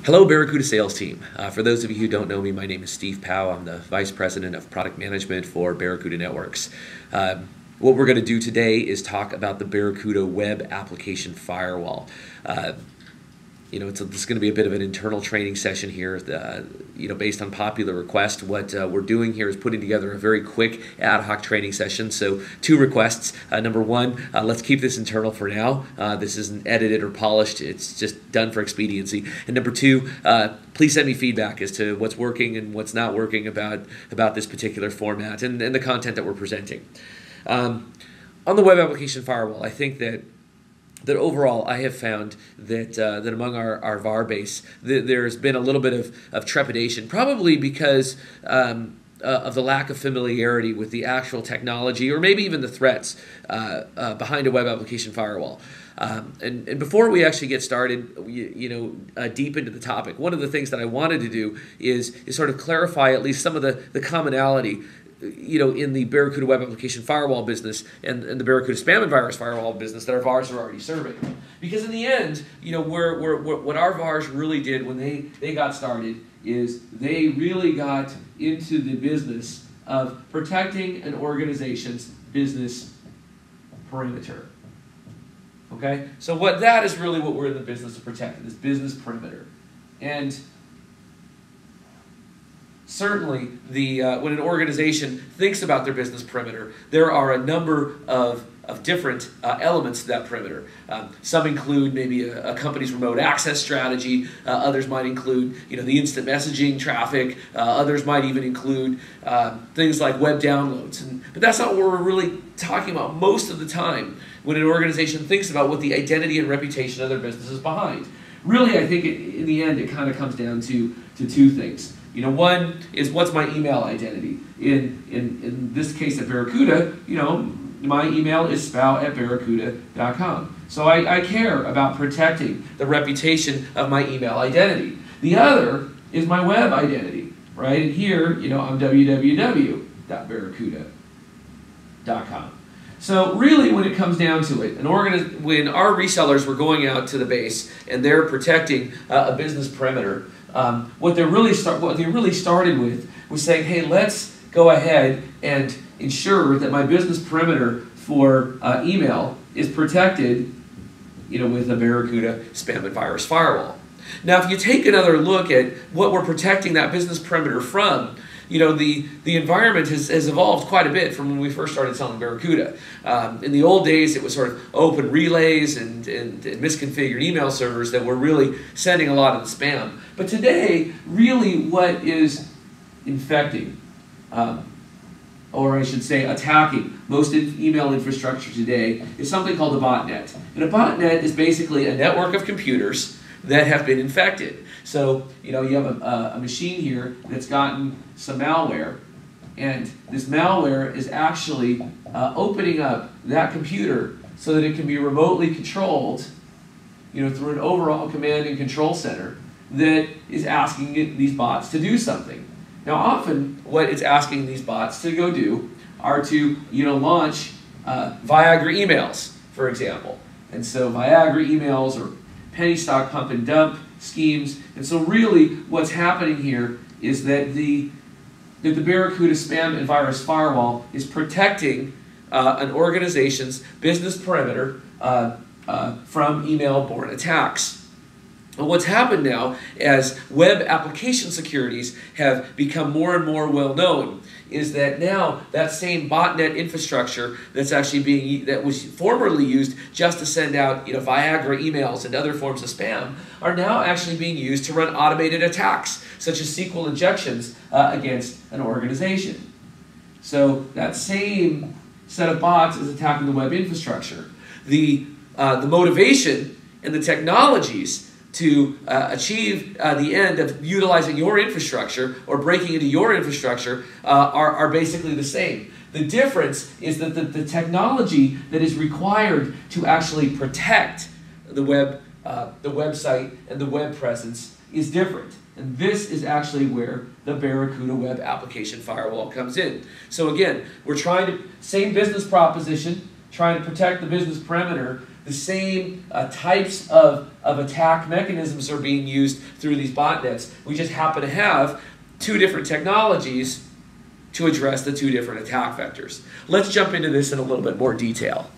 Hello, Barracuda sales team. For those of you who don't know me, my name is Steve Powell. I'm the Vice President of Product Management for Barracuda Networks. What we're going to do today is talk about the Barracuda Web Application Firewall. This is going to be a bit of an internal training session here. Based on popular request, what we're doing here is putting together a very quick ad hoc training session. So, two requests. Number one, let's keep this internal for now. This isn't edited or polished. It's just done for expediency. And number two, please send me feedback as to what's working and what's not working about this particular format and the content that we're presenting. On the Web Application Firewall, I think that overall, I have found that among our VAR base, there's been a little bit of trepidation, probably because of the lack of familiarity with the actual technology, or maybe even the threats behind a web application firewall. And before we actually get started, deep into the topic, one of the things that I wanted to do is sort of clarify at least some of the commonality in the Barracuda Web Application Firewall business and the Barracuda Spam and Virus Firewall business that our VARs are already serving. Because in the end, what our VARs really did when they got started is they really got into the business of protecting an organization's business perimeter. Okay? So that is really what we're in the business of protecting, this business perimeter. And certainly, when an organization thinks about their business perimeter, there are a number of different elements to that perimeter. Some include maybe a company's remote access strategy. Others might include the instant messaging traffic. Others might even include things like web downloads. But that's not what we're really talking about most of the time when an organization thinks about what the identity and reputation of their business is behind. Really, I think in the end, it kind of comes down to two things. One is, what's my email identity? In this case at Barracuda, my email is spout@barracuda.com. So I care about protecting the reputation of my email identity. The other is my web identity, right? And here, I'm www.barracuda.com. So really, when it comes down to it, when our resellers were going out to the base and they're protecting a business perimeter, what they really started with was saying, hey, let's go ahead and ensure that my business perimeter for email is protected, with a Barracuda Spam and Virus Firewall. Now, if you take another look at what we're protecting that business perimeter from, the environment has evolved quite a bit from when we first started selling Barracuda. In the old days, it was sort of open relays and misconfigured email servers that were really sending a lot of the spam. But today, really what is infecting, or I should say attacking, most email infrastructure today is something called a botnet. And a botnet is basically a network of computers that have been infected. So, you have a machine here that's gotten some malware, and this malware is actually opening up that computer so that it can be remotely controlled, through an overall command and control center that is asking these bots to do something. Now, often what it's asking these bots to go do are to, launch Viagra emails, for example. And so Viagra emails or penny stock pump and dump schemes. And so really what's happening here is that the Barracuda Spam and Virus Firewall is protecting an organization's business perimeter from email-borne attacks. And what's happened now, as web application securities have become more and more well known, is that now that same botnet infrastructure that was formerly used just to send out Viagra emails and other forms of spam are now actually being used to run automated attacks, such as SQL injections against an organization. So that same set of bots is attacking the web infrastructure. The motivation and the technologies to achieve the end of utilizing your infrastructure or breaking into your infrastructure are basically the same. The difference is that the technology that is required to actually protect the website and the web presence is different. And this is actually where the Barracuda Web Application Firewall comes in. So again, we're trying to, same business proposition, trying to protect the business perimeter The same types of attack mechanisms are being used through these botnets. We just happen to have two different technologies to address the two different attack vectors. Let's jump into this in a little bit more detail.